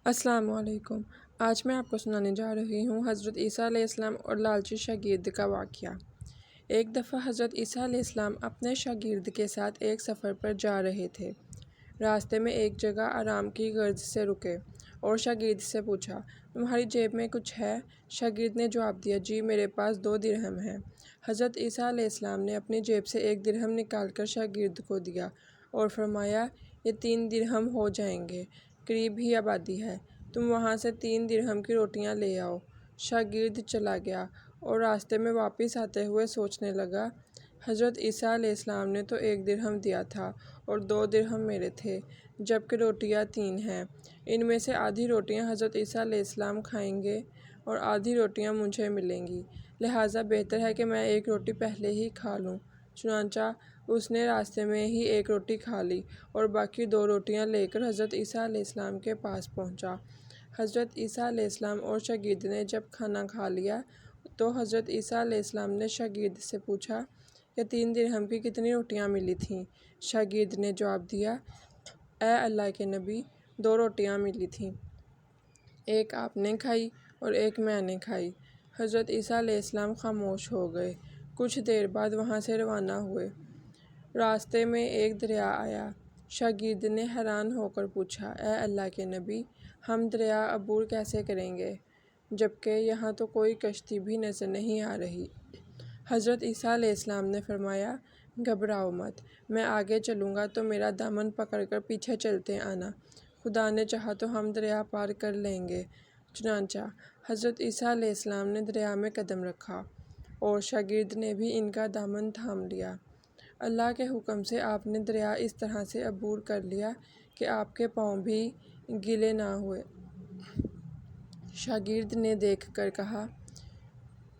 السلام علیکم۔ آج میں آپ کو سنانے جا رہی ہوں حضرت عیسیٰ علیہ السلام اور لالچی شاگرد کا واقعہ۔ ایک دفعہ حضرت عیسیٰ علیہ السلام اپنے شاگرد کے ساتھ ایک سفر پر جا رہے تھے۔ راستے میں ایک جگہ آرام کی غرض سے رکے اور شاگرد سے پوچھا، تمہاری جیب میں کچھ ہے؟ شاگرد نے جواب دیا، جی میرے پاس 2 درہم ہیں۔ حضرت عیسیٰ علیہ السلام نے اپنی جیب سے 1 درہم نکال کر شاگرد کو دیا اور فرمایا، یہ 3 درہم ہو جائیں گے، قریب ہی آبادی ہے، تم وہاں سے 3 درہم کی روٹیاں لے آؤ۔ شاگرد چلا گیا اور راستے میں واپس آتے ہوئے سوچنے لگا، حضرت عیسیٰ علیہ السلام نے تو 1 درہم دیا تھا اور 2 درہم میرے تھے، جبکہ روٹیاں 3 ہیں۔ ان میں سے آدھی روٹیاں حضرت عیسیٰ علیہ السلام کھائیں گے اور آدھی روٹیاں مجھے ملیں گی، لہٰذا بہتر ہے کہ میں 1 روٹی پہلے ہی کھا لوں۔ چنانچہ اس نے راستے میں ہی 1 روٹی کھا لی اور باقی 2 روٹیاں لے کر حضرت عیسیٰ علیہ السلام کے پاس پہنچا۔ حضرت عیسیٰ علیہ السلام اور شاگرد نے جب کھانا کھا لیا تو حضرت عیسیٰ علیہ السلام نے شاگرد سے پوچھا کہ 3 درہم کی کتنی روٹیاں ملی تھیں؟ شاگرد نے جواب دیا، اے اللہ کے نبی، 2 روٹیاں ملی تھیں، ایک آپ نے کھائی اور ایک میں نے کھائی۔ حضرت عیسیٰ علیہ السلام خاموش ہو گئے۔ کچھ دیر بعد وہاں سے روانہ ہوئے۔ راستے میں ایک دریا آیا۔ شاگرد نے حیران ہو کر پوچھا، اے اللہ کے نبی، ہم دریا عبور کیسے کریں گے، جبکہ یہاں تو کوئی کشتی بھی نظر نہیں آ رہی؟ حضرت عیسیٰ علیہ السلام نے فرمایا، گھبراؤ مت، میں آگے چلوں گا تو میرا دامن پکڑ کر پیچھے چلتے آنا، خدا نے چاہا تو ہم دریا پار کر لیں گے۔ چنانچہ حضرت عیسیٰ علیہ السلام نے دریا میں قدم رکھا اور شاگرد نے بھی ان کا دامن تھام لیا۔ اللہ کے حکم سے آپ نے دریا اس طرح سے عبور کر لیا کہ آپ کے پاؤں بھی گیلے نہ ہوئے۔ شاگرد نے دیکھ کر کہا،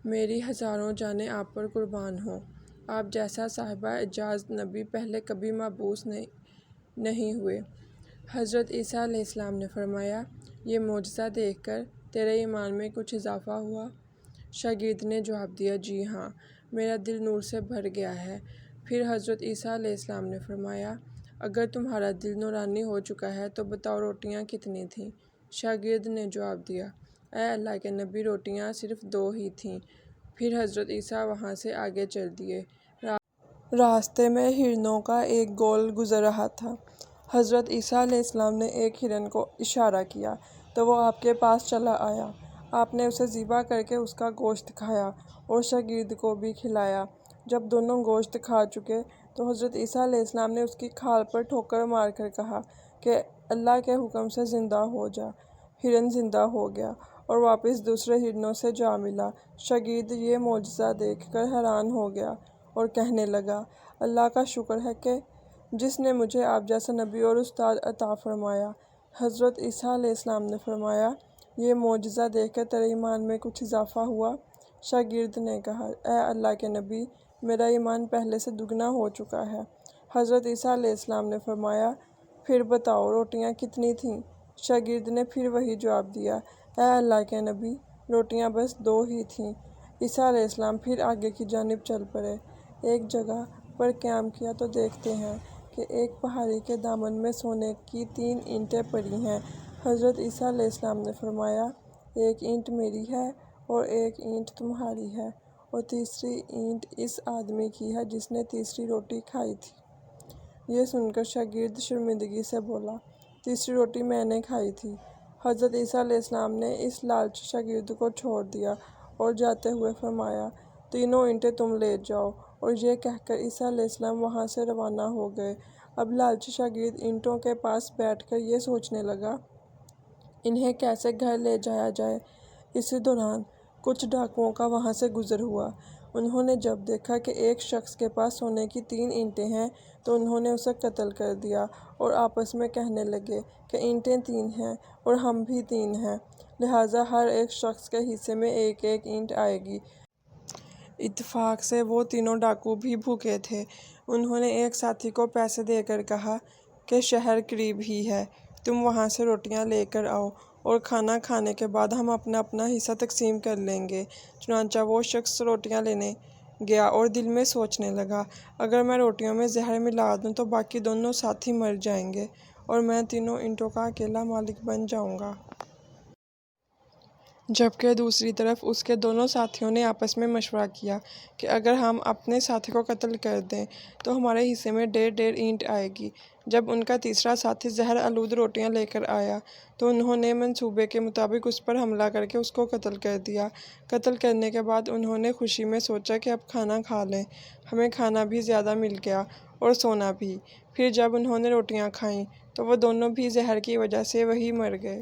میری ہزاروں جانیں آپ پر قربان ہوں، آپ جیسا صاحب اعجاز نبی پہلے کبھی مبعوث نہیں ہوئے۔ حضرت عیسیٰ علیہ السلام نے فرمایا، یہ معجزہ دیکھ کر تیرے ایمان میں کچھ اضافہ ہوا؟ شاگرد نے جواب دیا، جی ہاں، میرا دل نور سے بھر گیا ہے۔ پھر حضرت عیسیٰ علیہ السلام نے فرمایا، اگر تمہارا دل نورانی ہو چکا ہے تو بتاؤ روٹیاں کتنی تھیں؟ شاگرد نے جواب دیا، اے اللہ کے نبی، روٹیاں صرف 2 ہی تھیں۔ پھر حضرت عیسیٰ وہاں سے آگے چل دیے۔ راستے میں ہرنوں کا ایک گول گزر رہا تھا۔ حضرت عیسیٰ علیہ السلام نے ایک ہرن کو اشارہ کیا تو وہ آپ کے پاس چلا آیا۔ آپ نے اسے ذبح کر کے اس کا گوشت کھایا اور شاگرد کو بھی کھلایا۔ جب دونوں گوشت کھا چکے تو حضرت عیسیٰ علیہ السلام نے اس کی کھال پر ٹھوکر مار کر کہا کہ اللہ کے حکم سے زندہ ہو جا۔ ہرن زندہ ہو گیا اور واپس دوسرے ہرنوں سے جا ملا۔ شاگرد یہ معجزہ دیکھ کر حیران ہو گیا اور کہنے لگا، اللہ کا شکر ہے کہ جس نے مجھے آپ جیسا نبی اور استاد عطا فرمایا۔ حضرت عیسیٰ علیہ السلام نے فرمایا، یہ معجزہ دیکھ کر تیرے ایمان میں کچھ اضافہ ہوا؟ شاگرد نے کہا، اے اللہ کے نبی، میرا ایمان پہلے سے دگنا ہو چکا ہے۔ حضرت عیسیٰ علیہ السلام نے فرمایا، پھر بتاؤ روٹیاں کتنی تھیں؟ شاگرد نے پھر وہی جواب دیا، اے اللہ کے نبی، روٹیاں بس 2 ہی تھیں۔ عیسیٰ علیہ السلام پھر آگے کی جانب چل پڑے۔ ایک جگہ پر قیام کیا تو دیکھتے ہیں کہ ایک پہاڑی کے دامن میں سونے کی 3 اینٹیں پڑی ہیں۔ حضرت عیسیٰ علیہ السلام نے فرمایا، 1 اینٹ میری ہے اور 1 اینٹ تمہاری ہے اور تیسری اینٹ اس آدمی کی ہے جس نے تیسری روٹی کھائی تھی۔ یہ سن کر شاگرد شرمندگی سے بولا، تیسری روٹی میں نے کھائی تھی۔ حضرت عیسیٰ علیہ السلام نے اس لالچی شاگرد کو چھوڑ دیا اور جاتے ہوئے فرمایا، 3 اینٹیں تم لے جاؤ، اور یہ کہہ کر عیسیٰ علیہ السلام وہاں سے روانہ ہو گئے۔ اب لالچی شاگرد اینٹوں کے پاس بیٹھ کر یہ سوچنے لگا، انہیں کیسے گھر لے جایا جائے۔ اسی دوران کچھ ڈاکوؤں کا وہاں سے گزر ہوا۔ انہوں نے جب دیکھا کہ ایک شخص کے پاس سونے کی 3 اینٹیں ہیں تو انہوں نے اسے قتل کر دیا اور آپس میں کہنے لگے کہ اینٹیں 3 ہیں اور ہم بھی 3 ہیں، لہٰذا ہر ایک شخص کے حصے میں 1 اینٹ آئے گی۔ اتفاق سے وہ تینوں ڈاکو بھی بھوکے تھے۔ انہوں نے ایک ساتھی کو پیسے دے کر کہا کہ شہر قریب ہی ہے، تم وہاں سے روٹیاں لے کر آؤ اور کھانا کھانے کے بعد ہم اپنا اپنا حصہ تقسیم کر لیں گے۔ چنانچہ وہ شخص روٹیاں لینے گیا اور دل میں سوچنے لگا، اگر میں روٹیوں میں زہر ملا دوں تو باقی دونوں ساتھی مر جائیں گے اور میں تینوں اینٹوں کا اکیلا مالک بن جاؤں گا۔ جبکہ دوسری طرف اس کے دونوں ساتھیوں نے آپس میں مشورہ کیا کہ اگر ہم اپنے ساتھی کو قتل کر دیں تو ہمارے حصے میں 1.5 اینٹ آئے گی۔ جب ان کا تیسرا ساتھی زہر آلود روٹیاں لے کر آیا تو انہوں نے منصوبے کے مطابق اس پر حملہ کر کے اس کو قتل کر دیا۔ قتل کرنے کے بعد انہوں نے خوشی میں سوچا کہ اب کھانا کھا لیں، ہمیں کھانا بھی زیادہ مل گیا اور سونا بھی۔ پھر جب انہوں نے روٹیاں کھائیں تو وہ دونوں بھی زہر کی وجہ سے وہیں مر گئے۔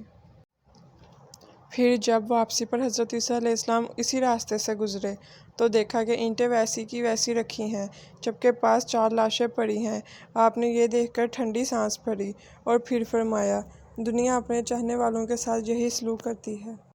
پھر جب واپسی پر حضرت عیسیٰ علیہ السلام اسی راستے سے گزرے تو دیکھا کہ اینٹیں ویسی کی ویسی رکھی ہیں جبکہ پاس 4 لاشیں پڑی ہیں۔ آپ نے یہ دیکھ کر ٹھنڈی سانس بھری اور پھر فرمایا، دنیا اپنے چاہنے والوں کے ساتھ یہی سلوک کرتی ہے۔